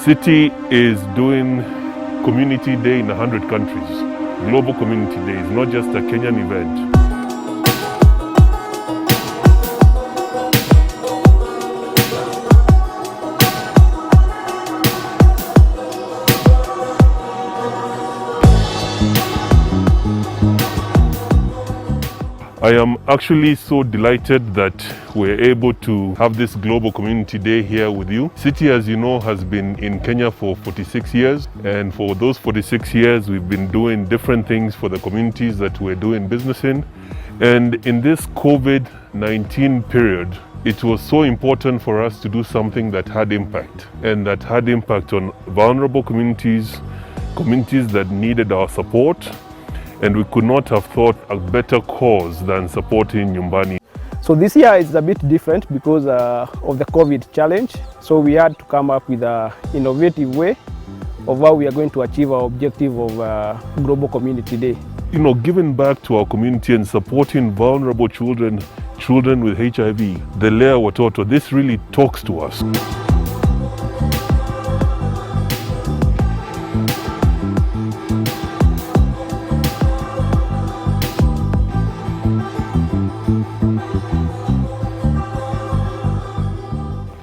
Citi is doing Community Day in 100 countries. Global Community Day is not just a Kenyan event. I am actually so delighted that we're able to have this Global Community Day here with you. Citi, as you know, has been in Kenya for 46 years. And for those 46 years, we've been doing different things for the communities that we're doing business in. And in this COVID-19 period, it was so important for us to do something that had impact. And that had impact on vulnerable communities, communities that needed our support. And we could not have thought a better cause than supporting Nyumbani. So this year is a bit different because of the COVID challenge. So we had to come up with an innovative way of how we are going to achieve our objective of Global Community Day. You know, giving back to our community and supporting vulnerable children with HIV, the Lea Watoto, this really talks to us.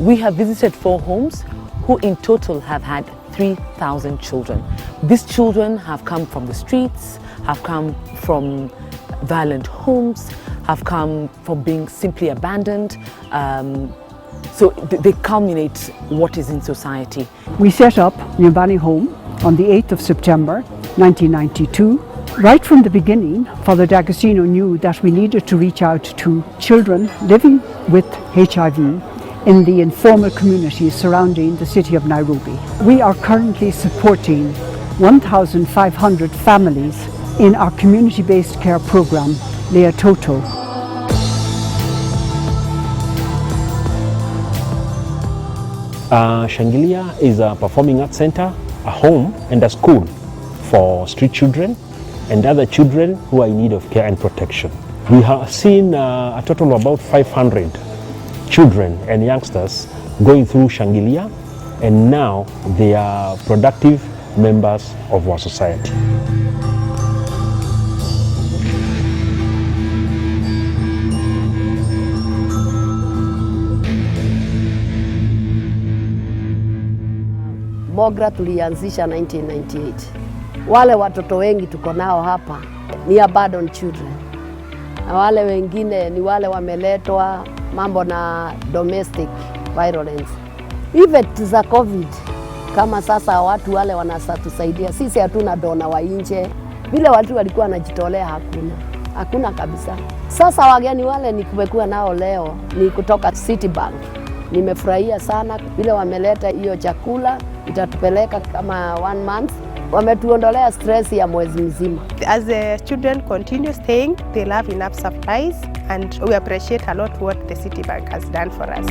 We have visited 4 homes who in total have had 3,000 children. These children have come from the streets, have come from violent homes, have come from being simply abandoned. So they culminate what is in society. We set up Nyumbani Home on the 8th of September 1992. Right from the beginning, Father D'Agostino knew that we needed to reach out to children living with HIV in the informal communities surrounding the city of Nairobi. We are currently supporting 1,500 families in our community-based care program, Lea Toto. Shangilia is a performing arts center, a home and a school for street children and other children who are in need of care and protection. We have seen a total of about 500 children and youngsters going through Shangilia, and now they are productive members of our society. Mogra tulianzisha 1998. Wale watoto wengi tuko nao hapa ni abandoned children. Na wale wengine ni wale wameletwa mambo na domestic violence. Effect za COVID, kama sasa watu wale wanasatusaidia, sisi hatuna dona wa nje. Vile watu walikuwa wanajitolea hakuna kabisa. Sasa wageni wale ni kumekuwa nao leo ni kutoka CitiBank. Nimefurahia sana vile wameleta hiyo chakula, itatupeleka kama 1 month. Wametuondolea stress ya mwezi mzima. As the children continue staying, they'll have enough supplies, and we appreciate a lot what the CitiBank has done for us.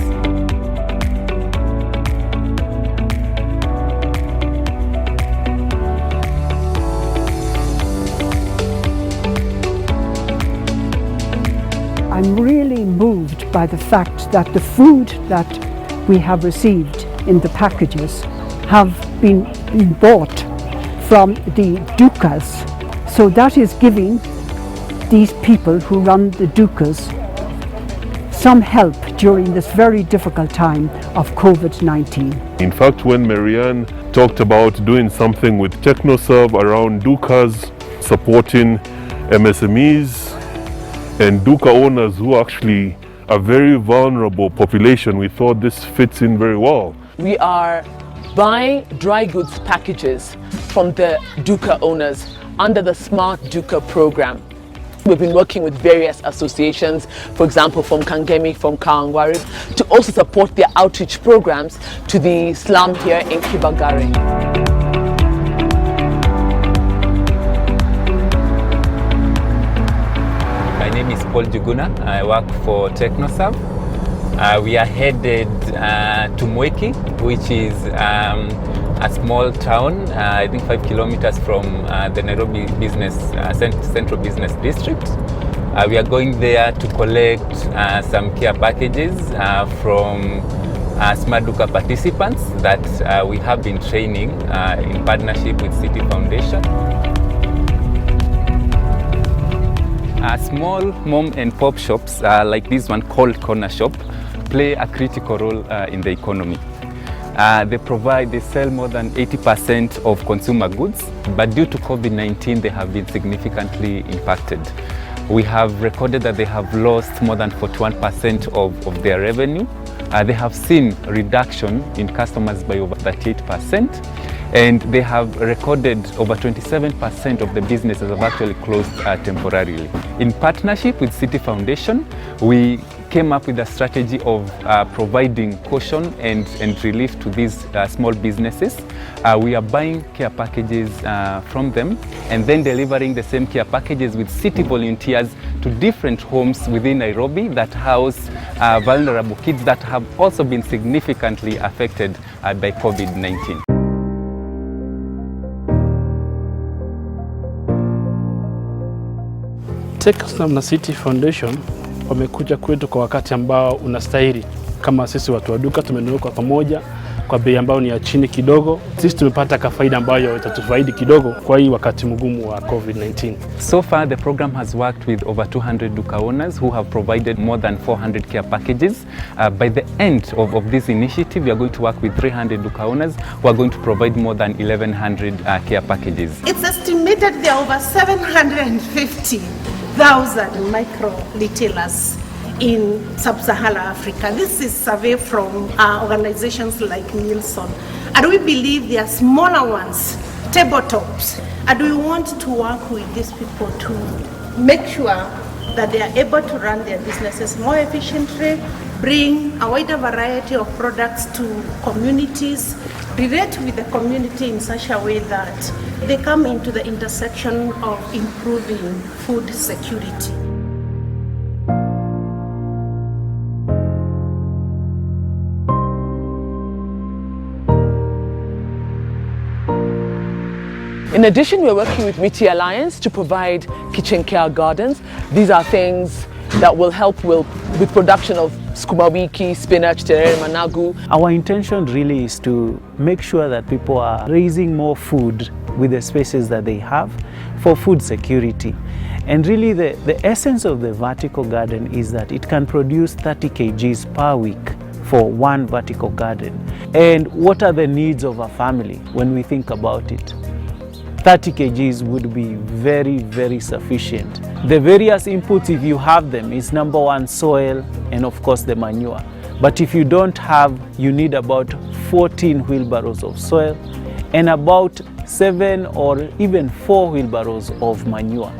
I'm really moved by the fact that the food that we have received in the packages have been bought from the dukas. So that is giving these people who run the dukas some help during this very difficult time of COVID-19. In fact, when Marianne talked about doing something with TechnoServe around dukas, supporting MSMEs and duka owners who are actually a very vulnerable population, we thought this fits in very well. We are buying dry goods packages from the duka owners under the Smart Duka program. We've been working with various associations, for example from Kangemi, from Kawangware, to also support their outreach programs to the slum here in Kibagare. My name is Paul Juguna. I work for TechnoServe. We are headed to Mweki, which is a small town, I think 5 kilometers from the Nairobi Central Business District. We are going there to collect some care packages from Smart Duka participants that we have been training in partnership with Citi Foundation. Small mom and pop shops like this one called Corner Shop play a critical role in the economy. They sell more than 80% of consumer goods, but due to COVID-19 they have been significantly impacted. We have recorded that they have lost more than 41% of their revenue. They have seen reduction in customers by over 38%, and they have recorded over 27% of the businesses have actually closed temporarily. In partnership with Citi Foundation, we came up with a strategy of providing caution and relief to these small businesses. We are buying care packages from them and then delivering the same care packages with Citi volunteers to different homes within Nairobi that house vulnerable kids that have also been significantly affected by COVID-19. Technosam na Citi Foundation wamekuja kwetu kwa wakati ambao unastahili. Kama sisi watu wa duka tumenunua kwa pamoja kwa bei ambayo ni ya chini kidogo. Sisi tumepata kafaida ambayo itatufaidi kidogo kwa hii wakati mgumu wa COVID-19. So far the program has worked with over 200 duka owners who have provided more than 400 care packages. By the end of this initiative, we are going to work with 300 duka owners who are going to provide more than 1,100 care packages. It's estimated there are over 750,000 micro retailers in sub-Saharan Africa. This is survey from organizations like Nielsen. And we believe there are smaller ones, tabletops. And we want to work with these people to make sure that they are able to run their businesses more efficiently, bring a wider variety of products to communities, relate with the community in such a way that they come into the intersection of improving food security. In addition, we're working with Miti Alliance to provide kitchen care gardens. These are things that will help with production of sukuma wiki, spinach, terere, managu. Our intention really is to make sure that people are raising more food with the spaces that they have for food security. And really the essence of the vertical garden is that it can produce 30 kgs per week for one vertical garden. And what are the needs of a family when we think about it? 30 kgs would be very, very sufficient. The various inputs, if you have them, is number one, soil, and of course the manure. But if you don't have, you need about 14 wheelbarrows of soil and about 7 or even 4 wheelbarrows of manure.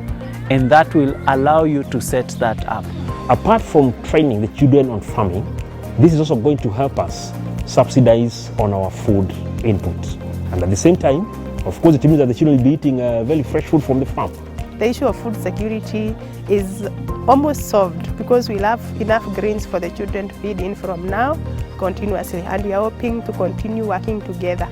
And that will allow you to set that up. Apart from training the children on farming, this is also going to help us subsidize on our food inputs. And at the same time, of course, it means that the children will be eating very fresh food from the farm. The issue of food security is almost solved because we'll have enough grains for the children to feed in from now continuously, and we are hoping to continue working together.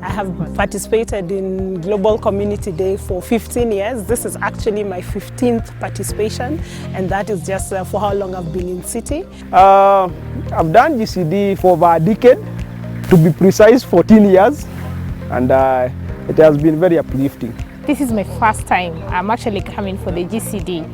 I have participated in Global Community Day for 15 years. This is actually my 15th participation, and that is just for how long I've been in Citi. I've done GCD for over a decade, to be precise 14 years, and it has been very uplifting. This is my first time I'm actually coming for the GCD.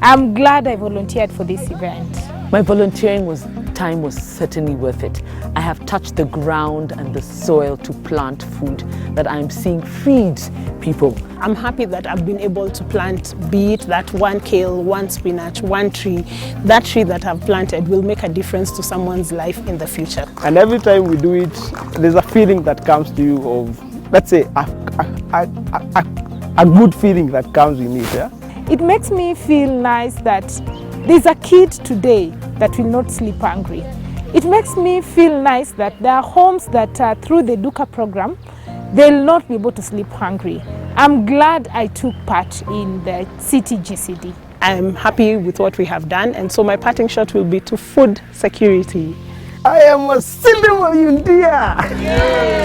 I'm glad I volunteered for this event. My volunteering time was certainly worth it. I have touched the ground and the soil to plant food that I'm seeing feeds people. I'm happy that I've been able to plant, be it that one kale, one spinach, one tree. That tree that I've planted will make a difference to someone's life in the future. And every time we do it, there's a feeling that comes to you of, let's say, a good feeling that comes in it. Yeah? It makes me feel nice that there's a kid today that will not sleep hungry. It makes me feel nice that there are homes that through the Duka program, they'll not be able to sleep hungry. I'm glad I took part in the Citi GCD. I'm happy with what we have done, and so my parting shot will be to food security. I am a silly volunteer.